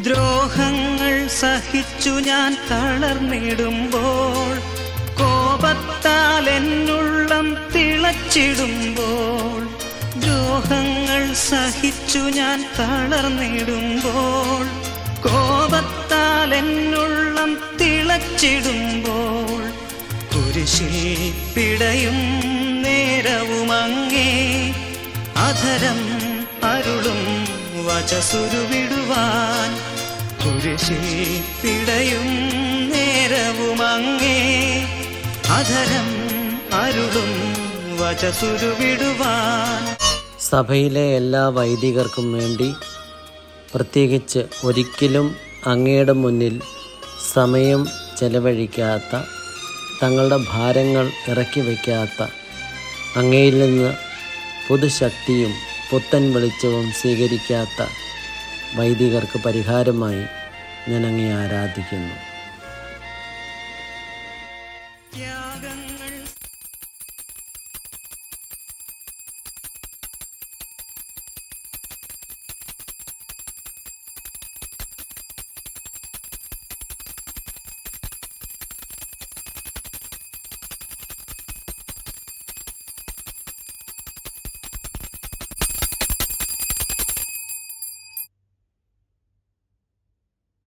ദ്രോഹങ്ങൾ സഹിച്ചു ഞാൻ തളർന്നിടുമ്പോൾ, കോപത്താൽ എന്നുള്ളം തിളച്ചിടുമ്പോൾ, ദ്രോഹങ്ങൾ സഹിച്ചു ഞാൻ തളർന്നിടുമ്പോൾ, കോപത്താൽ എന്നുള്ളം തിളച്ചിടുമ്പോൾ, കുരിശിൽ പിടയും നേരവുമങ്ങേ അധരം അരുളും വചസുരുവിടുവാൻ. കുരിശിൽ പിടയും നേരവുമങ്ങേ അധരം അരുളും വചസുരുവിടുവാൻ. സഭയിലെ എല്ലാ വൈദികർക്കും വേണ്ടി, പ്രത്യേകിച്ച് ഒരിക്കലും അങ്ങയുടെ മുന്നിൽ സമയം ചെലവഴിക്കാത്ത, തങ്ങളുടെ ഭാരങ്ങൾ ഇറക്കി വയ്ക്കാത്ത, അങ്ങയിൽ നിന്ന് പുതുശക്തിയും പുത്തൻ വെളിച്ചവും സ്വീകരിക്കാത്ത വൈദികർക്ക് പരിഹാരമായി ഞാൻ അങ്ങയെ ആരാധിക്കുന്നു.